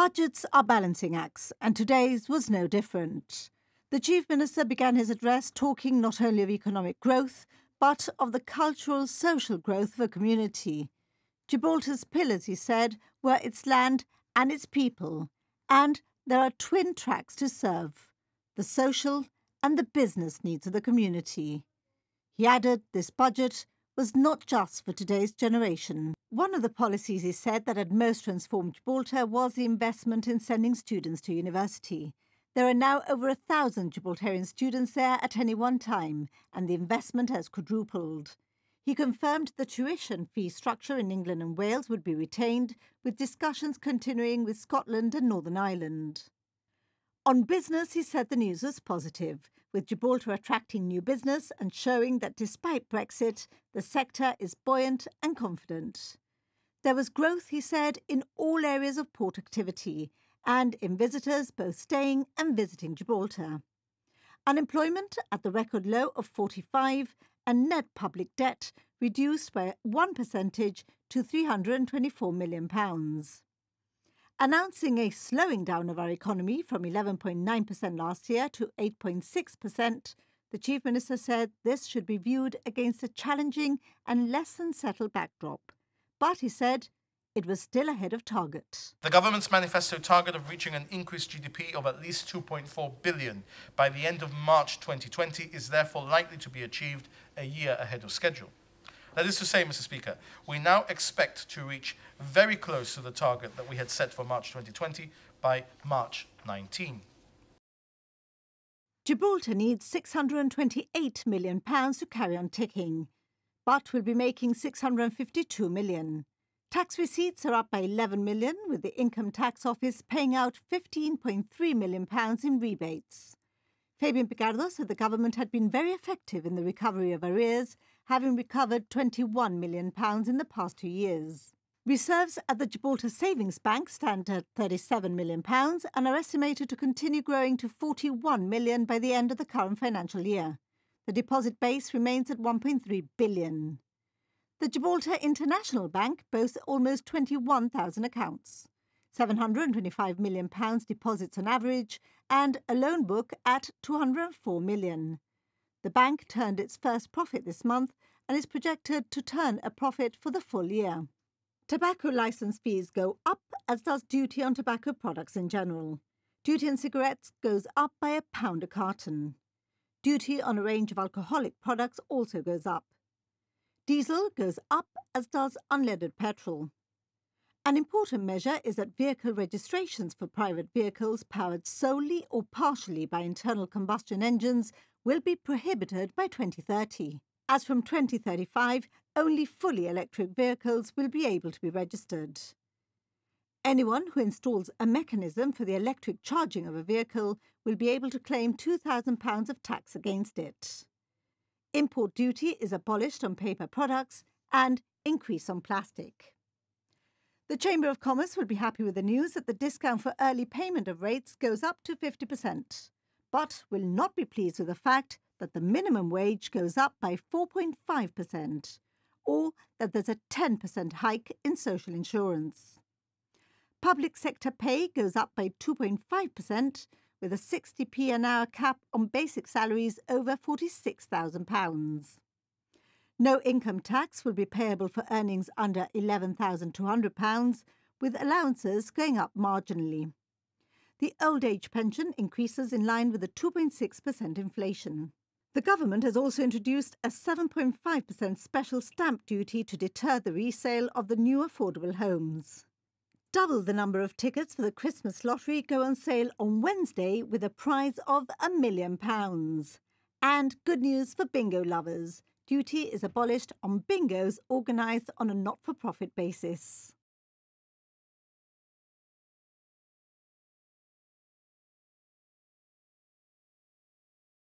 Budgets are balancing acts, and today's was no different. The Chief Minister began his address talking not only of economic growth, but of the cultural, social growth of a community. Gibraltar's pillars, he said, were its land and its people, and there are twin tracks to serve: the social and the business needs of the community. He added this budget was not just for today's generation. One of the policies, he said, that had most transformed Gibraltar was the investment in sending students to university. There are now over 1,000 Gibraltarian students there at any one time, and the investment has quadrupled. He confirmed the tuition fee structure in England and Wales would be retained, with discussions continuing with Scotland and Northern Ireland. On business, he said the news was positive, with Gibraltar attracting new business and showing that despite Brexit, the sector is buoyant and confident. There was growth, he said, in all areas of port activity and in visitors both staying and visiting Gibraltar. Unemployment at the record low of 45 and net public debt reduced by 1% to £324 million. Announcing a slowing down of our economy from 11.9% last year to 8.6%, the Chief Minister said this should be viewed against a challenging and less than settled backdrop. But, he said, it was still ahead of target. The government's manifesto target of reaching an increased GDP of at least 2.4 billion by the end of March 2020 is therefore likely to be achieved a year ahead of schedule. That is to say, Mr. Speaker, we now expect to reach very close to the target that we had set for March 2020 by March 19. Gibraltar needs £628 million to carry on ticking, but will be making £652 million. Tax receipts are up by £11 million, with the Income Tax Office paying out £15.3 million in rebates. Fabian Picardo said the government had been very effective in the recovery of arrears, having recovered £21 million in the past 2 years. Reserves at the Gibraltar Savings Bank stand at £37 million and are estimated to continue growing to £41 million by the end of the current financial year. The deposit base remains at £1.3 billion. The Gibraltar International Bank boasts almost 21,000 accounts, £725 million deposits on average, and a loan book at £204 million. The bank turned its first profit this month and is projected to turn a profit for the full year. Tobacco licence fees go up, as does duty on tobacco products in general. Duty on cigarettes goes up by £1 a carton. Duty on a range of alcoholic products also goes up. Diesel goes up, as does unleaded petrol. An important measure is that vehicle registrations for private vehicles powered solely or partially by internal combustion engines will be prohibited by 2030. As from 2035, only fully electric vehicles will be able to be registered. Anyone who installs a mechanism for the electric charging of a vehicle will be able to claim £2,000 of tax against it. Import duty is abolished on paper products and increased on plastic. The Chamber of Commerce will be happy with the news that the discount for early payment of rates goes up to 50%, but will not be pleased with the fact that the minimum wage goes up by 4.5%, or that there's a 10% hike in social insurance. Public sector pay goes up by 2.5%, with a 60p an hour cap on basic salaries over £46,000. No income tax will be payable for earnings under £11,200, with allowances going up marginally. The old age pension increases in line with the 2.6% inflation. The government has also introduced a 7.5% special stamp duty to deter the resale of the new affordable homes. Double the number of tickets for the Christmas lottery go on sale on Wednesday with a prize of £1 million. And good news for bingo lovers. Duty is abolished on bingos organised on a not-for-profit basis.